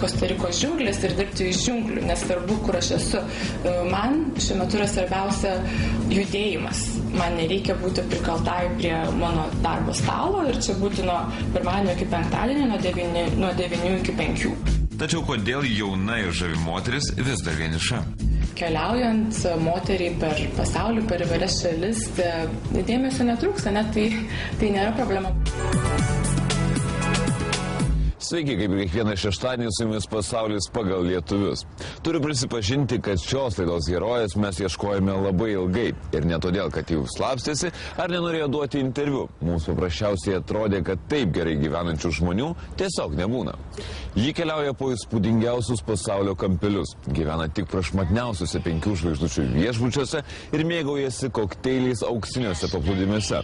Kostarikos džiunglės ir dirbti iš džiunglių, nesvarbu, kur aš esu. Man šiuo metu yra svarbiausia judėjimas. Man nereikia būti prikaltai prie mano darbo stalo ir čia būti nuo pirmadienio iki penktadienio, nuo 9 iki 5. Tačiau kodėl jauna ir žavi moteris vis dar vieniša? Keliaujant moteriai per pasaulį, per įvairias šalis, dėmesio netrūksta, net tai nėra problema. Sveiki, kaip ir kiekvieną šeštadienį su jumis pasaulis pagal lietuvius. Turiu prisipažinti, kad šios laidos herojės mes ieškojame labai ilgai. Ir ne todėl, kad jau slapstėsi ar nenorėjo duoti interviu. Mums paprasčiausiai atrodė, kad taip gerai gyvenančių žmonių tiesiog nebūna. Ji keliauja po įspūdingiausius pasaulio kampelius, gyvena tik prašmatniausiuose 5 žvaigždučių viešbučiuose ir mėgaujasi kokteiliais auksiniuose paplūdimiuose.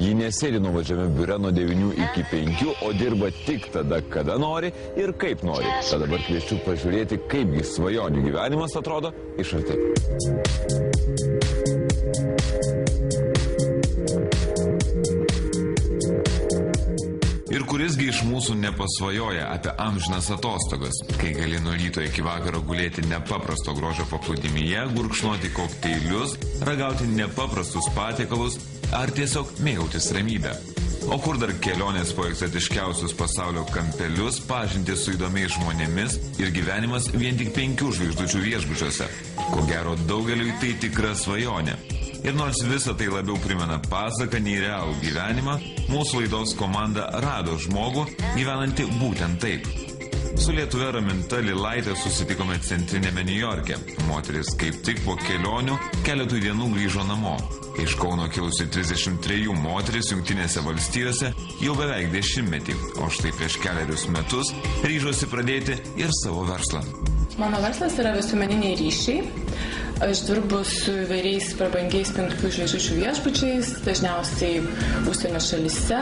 Ji nesėdi nuvažiame biure nuo 9 iki 5, o dirba tik tada, kada nori ir kaip nori. Tad dabar kviečiu pažiūrėti, kaipgi svajonių gyvenimas atrodo iš arti. Ir kurisgi iš mūsų nepasvajoja apie amžinas atostogas, kai gali nuo ryto iki vakaro gulėti nepaprasto grožio paplūdimyje, gurkšnoti kokteilius, ragauti nepaprastus patiekalus ar tiesiog mėgautis ramybę. O kur dar kelionės po egzotiškiausius pasaulio kampelius, pažintis su įdomiais žmonėmis ir gyvenimas vien tik 5 žvaigždučių viešbučiuose. Ko gero daugeliui tai tikra svajonė. Ir nors visa tai labiau primena pasaką nei realų gyvenimą, mūsų laidos komanda rado žmogų gyvenantį būtent taip. Su lietuve Raminta Lilaitė susitikome centrinėme Niujorke. Moteris kaip tik po kelionių keletui dienų grįžo namo. Iš Kauno kilusi 33 moteris Jungtinėse valstijose jau beveik 10 metį, o štai prieš keliarius metus ryžosi pradėti ir savo verslą. Mano verslas yra visuomeniniai ryšiai. Aš dirbu su įvairiais prabangiais 5 žvaigždučių viešbučiais, dažniausiai užsienio šalyse,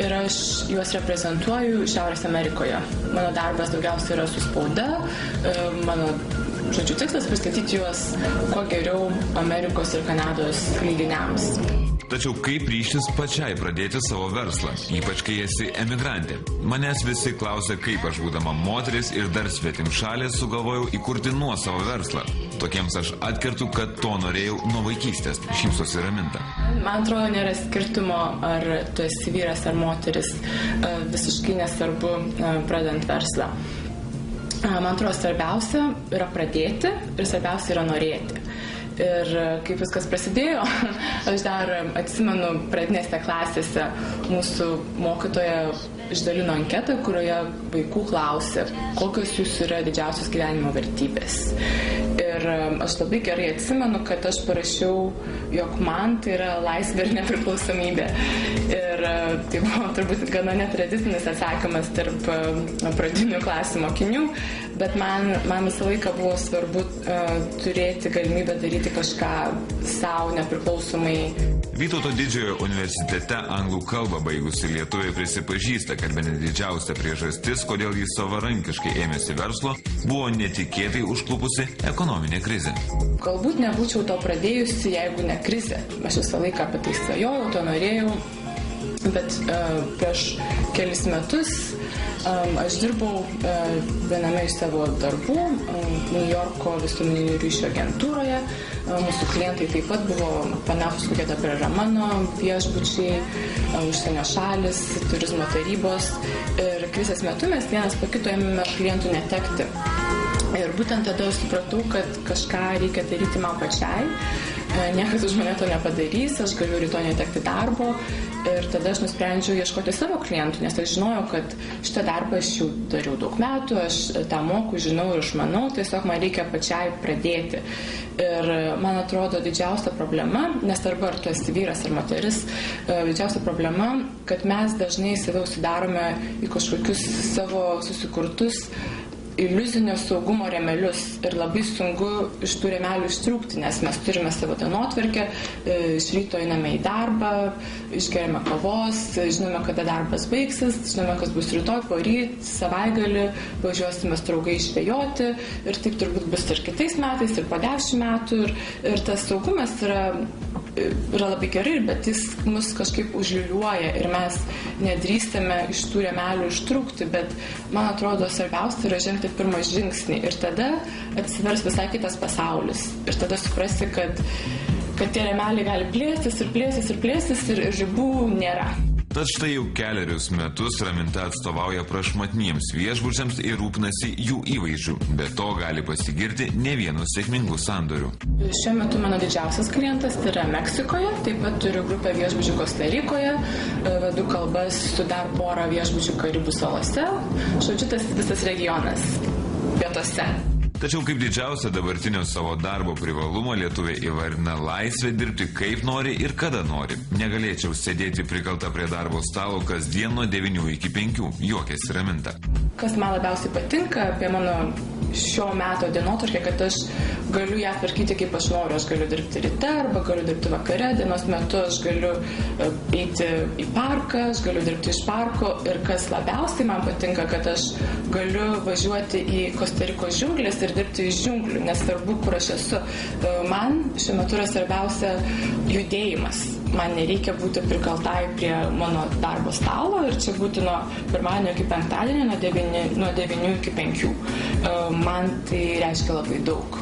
ir aš juos reprezentuoju Šiaurės Amerikoje. Mano darbas daugiausiai yra su spauda, mano tikslas pristatyti juos kuo geriau Amerikos ir Kanados leidiniams. Tačiau kaip ryštis pačiai pradėti savo verslą, ypač kai esi emigrantė? Manęs visi klausia, kaip aš būdama moteris ir dar svetimšalė sugalvojau įkurti nuosavą verslą. Tokiems aš atkertu, kad to norėjau nuo vaikystės, šypsosi Raminta. Man atrodo, nėra skirtumo, ar tu esi vyras ar moteris, visiškai nesvarbu pradant verslą. Man atrodo, svarbiausia yra pradėti ir svarbiausia yra norėti. Ir kaip viskas prasidėjo, aš dar atsimenu pradinėse klasėse mūsų mokytoja išdalino anketą, kurioje vaikų klausė, kokios jūsų yra didžiausios gyvenimo vertybės. Ir aš labai gerai atsimenu, kad aš parašiau, jog man tai yra laisvė ir nepriklausomybė. Ir tai buvo turbūt gana netradicinis atsakymas tarp pradinių klasių mokinių, bet man visą laiką buvo svarbu turėti galimybę daryti kažką savo nepriklausomai. Vytauto Didžiojo universitete anglų kalbą baigusi lietuvė prisipažįsta, kad bene didžiausia priežastis, kodėl jis savarankiškai ėmėsi verslo, buvo netikėtai užklupusi ekonominė krizė. Galbūt nebūčiau to pradėjusi, jeigu ne krizė. Aš visą laiką apie tai svajojau, to norėjau, bet prieš kelis metus aš dirbau viename iš savo darbų New Yorko visuomeninių ryšių agentūroje. Mūsų klientai taip pat buvo panašus, kokie dabar yra mano viešbučiai, užsienio šalis, turizmo tarybos. Ir krizės metu mes vienas po kito ėmėme klientų netekti. Ir būtent tada aš supratau, kad kažką reikia daryti man pačiai. Niekas už mane to nepadarys, aš galiu rytoj netekti darbo. Ir tada aš nusprendžiau ieškoti savo klientų, nes aš žinojau, kad šitą darbą aš jau dariau daug metų, aš tą moku, žinau ir išmanau, tiesiog man reikia pačiai pradėti. Ir man atrodo didžiausia problema, nesvarbu ar tu esi vyras ar moteris, didžiausia problema, kad mes dažnai save užsidarome į kažkokius savo susikurtus iliuzinio saugumo rėmelius ir labai sunku iš tų rėmelių ištrūkti, nes mes turime savo dienotvarkę, iš ryto einame į darbą, išgeriame kavos, žinome, kada darbas baigsis, žinome, kas bus rytoj, poryt, savaitgalį, važiuosime draugai žvejoti ir taip turbūt bus ir kitais metais, ir po 10 metų ir tas saugumas yra yra labai gerai, bet jis mus kažkaip užliuliuoja ir mes nedrįstame iš tų rėmelių ištrūkti, bet man atrodo svarbiausia yra žengti pirmą žingsnį ir tada atsivers visai kitas pasaulis ir tada suprasti, kad tie rėmeliai gali plėstis ir ribų nėra. Tad štai jau kelerius metus Raminta atstovauja prašmatniems viešbučiams ir rūpinasi jų įvaizdžiu. Be to gali pasigirti ne vienu sėkmingu sandoriu. Šiuo metu mano didžiausias klientas yra Meksikoje, taip pat turiu grupę viešbučių Kostarikoje, vedu kalbas su dar porą viešbučių Karibų salose, žodžiu, tas visas regionas pietuose. Tačiau kaip didžiausia dabartinio savo darbo privalumo lietuviai įvardina laisvę dirbti kaip nori ir kada nori. Negalėčiau sėdėti prikalta prie darbo stalo kasdien nuo 9 iki 5, juokiasi Raminta. Kas man labiausiai patinka apie mano šio meto dienotvarkę, kad aš galiu ją tvarkyti kaip aš noriu. Aš galiu dirbti ryte arba galiu dirbti vakare, dienos metu aš galiu eiti į parką, aš galiu dirbti iš parko ir kas labiausiai man patinka, kad aš galiu važiuoti į Kostarikos džiunglės ir dirbti iš džiunglių, nesvarbu, kur aš esu. Man šiuo metu yra svarbiausia judėjimas. Man nereikia būti prikaltai prie mano darbo stalo ir čia būti nuo pirmadienio iki penktadienio, nuo 9 iki 5. Man tai reiškia labai daug.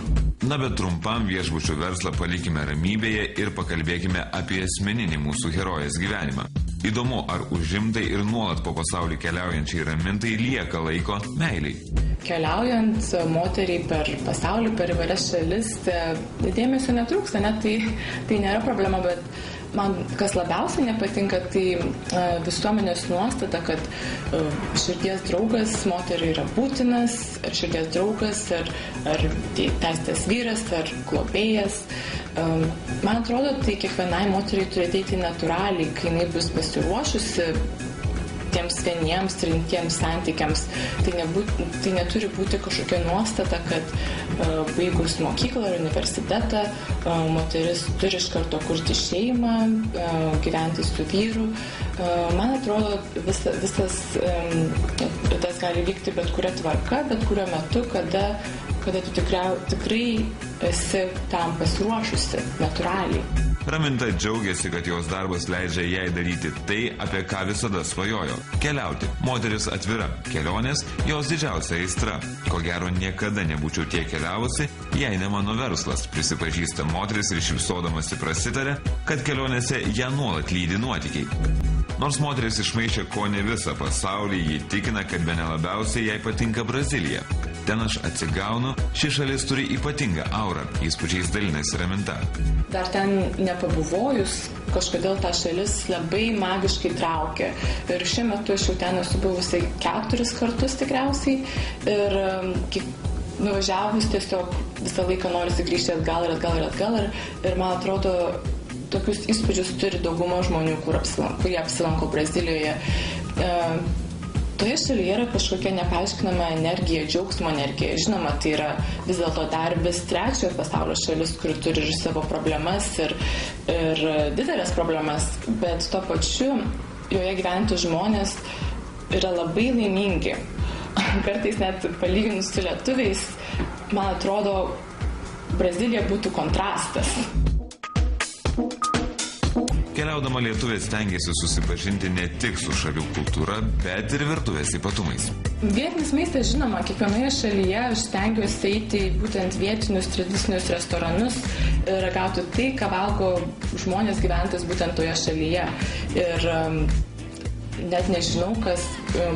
Na, bet trumpam viešbučių verslą palikime ramybėje ir pakalbėkime apie asmeninį mūsų herojės gyvenimą. Įdomu, ar užimtai ir nuolat po pasaulį keliaujančiai Ramintai lieka laiko meiliai. Keliaujant moteriai per pasaulį, per įvairias šalis, dėmesio netrūksta, net tai nėra problema, bet man kas labiausiai nepatinka, tai visuomenės nuostata, kad širdies draugas moteriai yra būtinas, ar širdies draugas, ar teisėtas vyras, ar globėjas. Man atrodo, tai kiekvienai moteriai turi ateiti natūraliai, kai jinai bus pasiruošusi tiems vieniems rimtiems santykiams. Tai neturi būti kažkokia nuostata, kad baigus mokyklą ar universitetą moteris turi iš karto kurti šeimą, gyventi su vyru. Man atrodo, visas tas gali vykti bet kuria tvarka, bet kuriuo metu, kada tu tikrai esi tam pasiruošusi natūraliai. Raminta džiaugiasi, kad jos darbas leidžia jai daryti tai, apie ką visada svajojo – keliauti. Moteris atvira. Kelionės – jos didžiausia aistra. Ko gero niekada nebūčiau tiek keliavusi, jei ne mano verslas, prisipažįsta moteris ir šypsodamasi prasitarė, kad kelionėse ją nuolat lydi nuotykiai. Nors moteris išmaišė kone visą pasaulį, ji tikina, kad bene labiausiai jai patinka Brazilija. Ten aš atsigaunu, ši šalis turi ypatingą aurą, įspūdžiais dalinasi Raminta. Dar ten nepabuvojus, kažkodėl ta šalis labai magiškai traukia. Ir šiuo metu aš jau ten esu buvusi 4 kartus tikriausiai. Ir nuvažiavus tiesiog visą laiką norisi grįžti atgal. Ir man atrodo, tokius įspūdžius turi dauguma žmonių, kurie apsilanko Brazilijoje. Toje šalyje yra kažkokia nepaaiškinama energija, džiaugsmo energija. Žinoma, tai yra vis dėlto dar vis trečiojo pasaulio šalis, kuri turi ir savo problemas ir didelės problemas, bet tuo pačiu joje gyventi žmonės yra labai laimingi. Kartais net palyginus su lietuviais, man atrodo, Brazilija būtų kontrastas. Keliaudama lietuvė stengiasi susipažinti ne tik su šalių kultūra, bet ir virtuvės ypatumais. Vietinis maistas, žinoma, kiekvienoje šalyje aš stengiuosi eiti į būtent vietinius tradicinius restoranus ir ragauti tai, ką valgo žmonės gyventis būtent toje šalyje. Ir net nežinau, kas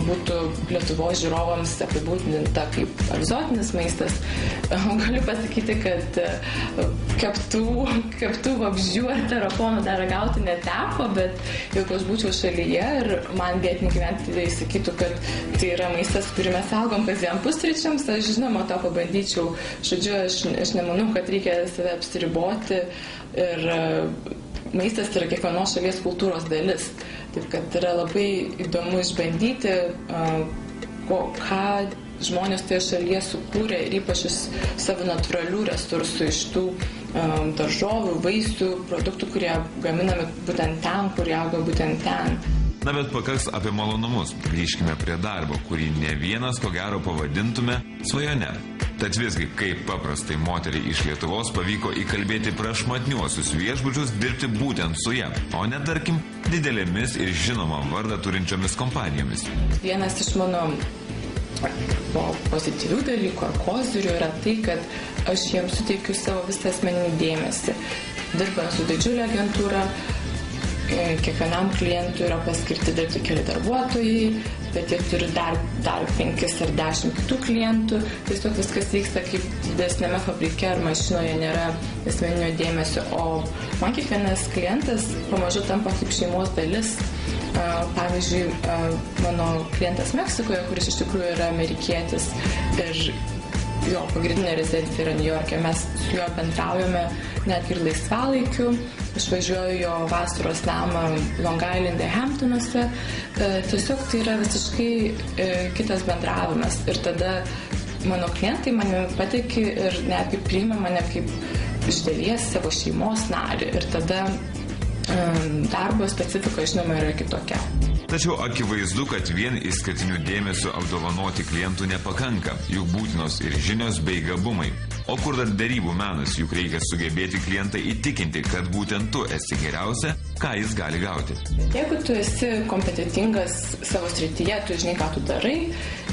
būtų Lietuvos žiūrovams apibūdinta kaip egzotinis maistas. Galiu pasakyti, kad keptų vabzdžių ar tarakonų dar ragauti neteko, bet jeigu aš būčiau šalyje ir man vietiniai gyventojai sakytų, kad tai yra maistas, kurį mes valgom kasdien pusryčiams, aš žinoma to pabandyčiau. Žodžiu, aš nemanau, kad reikia save apsiriboti ir maistas yra kiekvienos šalies kultūros dalis. Taip kad yra labai įdomu išbandyti, ką žmonės toje šalyje sukūrė ir ypač iš savo natūralių resursų, iš tų daržovių, vaisių, produktų, kurie gaminami būtent ten, kurie auga būtent ten. Na, bet pakaks apie malonumus. Grįžkime prie darbo, kurį ne vienas, ko gero, pavadintume svajone. Tad visgi, kaip paprastai moteriai iš Lietuvos pavyko įkalbėti prašmatniuosius viešbučius dirbti būtent su ja, o ne, tarkim, didelėmis ir žinomą vardą turinčiomis kompanijomis. Vienas iš mano pozityvių dalykų ar kozirių yra tai, kad aš jiems suteikiu savo visą asmeninį dėmesį. Dirbant su didžiulė agentūra, kiekvienam klientui yra paskirti dirbti keli darbuotojai, bet jie turi dar 5 ar 10 kitų klientų. Tiesiog viskas vyksta kaip didesnėme fabrike ar mašinoje, nėra asmeninio dėmesio. O man kiekvienas klientas pamažu tampa kaip šeimos dalis. Pavyzdžiui, mano klientas Meksikoje, kuris iš tikrųjų yra amerikietis ir jo pagrindinė rezidencija yra New York'e, mes su juo bendraujame net ir laisvalaikiu. Išvažiuoju jo vasaros namą Long Islande, Hamptonuose. Tiesiog tai yra visiškai kitas bendravimas. Ir tada mano klientai mane patiki ir netgi priima mane kaip iš dalies savo šeimos narį. Ir tada darbo specifika, žinoma, yra kitokia. Tačiau akivaizdu, kad vien išskirtiniu dėmesiu apdovanoti klientų nepakanka, juk būtinos ir žinios bei gabumai. O kur dar derybų menas, juk reikia sugebėti klientą įtikinti, kad būtent tu esi geriausia, ką jis gali gauti. Jeigu tu esi kompetentingas savo srityje, tu žinai, ką tu darai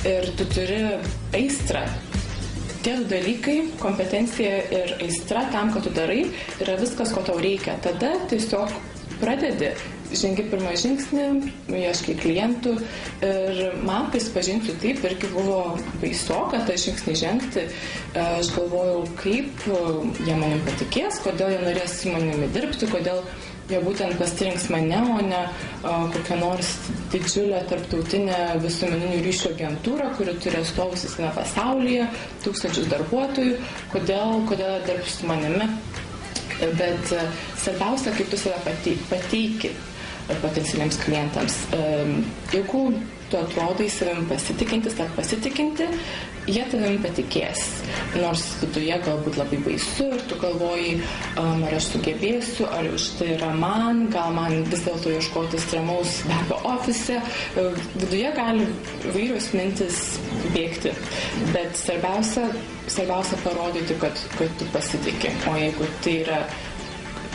ir tu turi aistrą. Tie dalykai, kompetencija ir aistra tam, ką tu darai, yra viskas, ko tau reikia. Tada tiesiog pradedi, žengi pirmą žingsnį, ieškai klientų ir man prisipažinsiu taip irgi buvo baisoka tą žingsnį žengti. Aš galvojau, kaip jie manim patikės, kodėl jie norės su manimi dirbti, kodėl jie būtent pasirinks mane, o ne kokią nors didžiulę tarptautinę visuomeninių ryšių agentūrą, kuri turi atstovus visame pasaulyje, 1000 darbuotojų, kodėl dirbs su manimi. Bet svarbiausia, kaip tu save pateiki potencialiems klientams. Jeigu tu atrodai savim pasitikintis ar pasitikinti, jie tavim patikės. Nors viduje galbūt labai baisu ir tu galvoji, ar aš sugebėsiu, ar už tai yra man, gal man vis dėlto ieškotis ramaus darbo ofise. Viduje gali vairios mintis bėgti, bet svarbiausia parodyti, kad tu pasitiki. O jeigu tai yra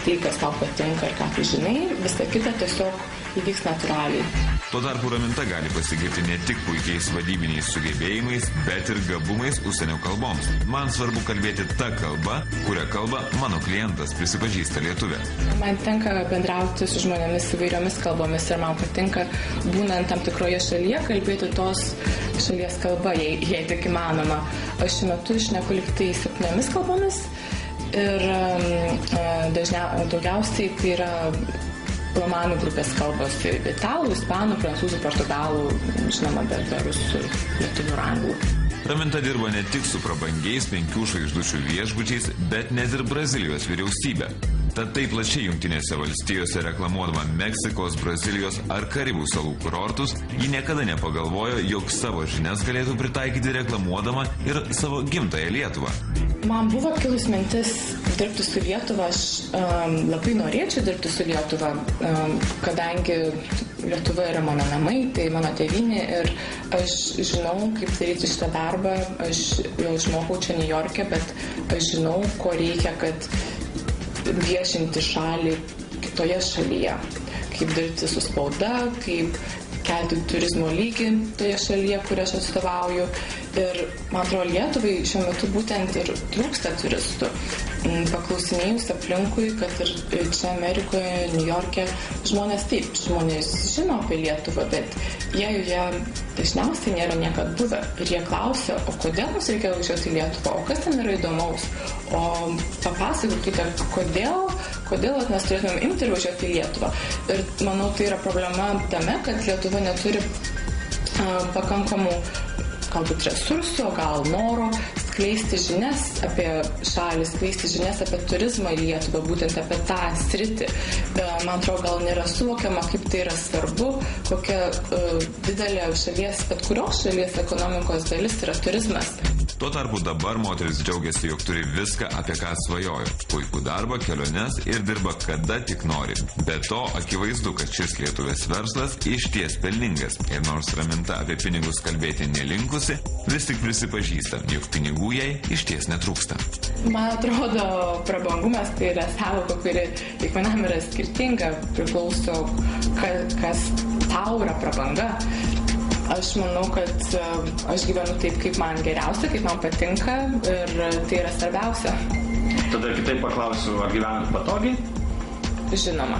tai, kas tau patinka ir ką tu žinai, visą kitą tiesiog įvyks natūraliai. Tuo tarpu Raminta gali pasigirti ne tik puikiais vadybiniais sugebėjimais, bet ir gabumais užsienio kalboms. Man svarbu kalbėti tą kalbą, kurią kalba mano klientas, prisipažįsta lietuvė. Man tenka bendrauti su žmonėmis įvairiomis kalbomis ir man patinka, būnant tam tikroje šalyje, kalbėti tos šalies kalba, jei tik įmanoma. Aš šiuo metu šneku lyg tai 7 kalbomis ir daugiausiai tai yra romanų grupės kalbos - italų, ispanų, prancūzų, portugalų, žinoma, bet rusų, lietuvių ir anglų. Raminta dirba ne tik su prabangiais 5 žvaigždučių viešbučiais, bet net ir Brazilijos vyriausybė. Tad taip plačiai Jungtinėse valstijose reklamuodama Meksikos, Brazilijos ar Karibų salų kurortus, ji niekada nepagalvojo, jog savo žinias galėtų pritaikyti reklamuodama ir savo gimtąją Lietuvą. Man buvo kilus mintis dirbti su Lietuva, aš labai norėčiau dirbti su Lietuva, kadangi Lietuva yra mano namai, tai mano tėvynė ir aš žinau, kaip daryti šitą darbą, aš jau išmokau čia New York'e, bet aš žinau, ko reikia, kad viešinti šalį kitoje šalyje, kaip dirbti su spauda, kaip kelti turizmo lygį toje šalyje, kurią aš atstovauju. Ir man atrodo, Lietuvai šiuo metu būtent ir trūksta turistų. Paklausinėjus aplinkui, kad ir čia Amerikoje, New York'e, žmonės žino apie Lietuvą, bet jie joje dažniausiai nėra niekad buvę. Ir jie klausia, o kodėl mums reikia važiuoti į Lietuvą, o kas ten yra įdomaus, o papasakokite, kodėl mes turėtumėm imti ir važiuoti į Lietuvą. Ir manau, tai yra problema tame, kad Lietuva neturi pakankamų galbūt resursų, gal noro skleisti žinias apie šalį, skleisti žinias apie turizmą į Lietuvą, būtent apie tą sritį. Man atrodo, gal nėra suvokiama, kaip tai yra svarbu, kokia didelė šalies, bet kurios šalies ekonomikos dalis yra turizmas. Tuo tarpu dabar moteris džiaugiasi, jog turi viską, apie ką svajojo. Puikų darbą, keliones ir dirba kada tik nori. Be to, akivaizdu, kad šis lietuvės verslas išties pelningas. Ir nors Raminta apie pinigus kalbėti nelinkusi, vis tik prisipažįsta, jog pinigų jai išties netrūksta. Man atrodo, prabangumas tai yra sąvoka, kuri kiekvienam yra skirtinga, priklauso, kas tau yra prabanga. Aš manau, kad aš gyvenu taip, kaip man geriausia, kaip man patinka ir tai yra svarbiausia. Tada kitaip paklausiu, ar gyvenat patogiai? Žinoma.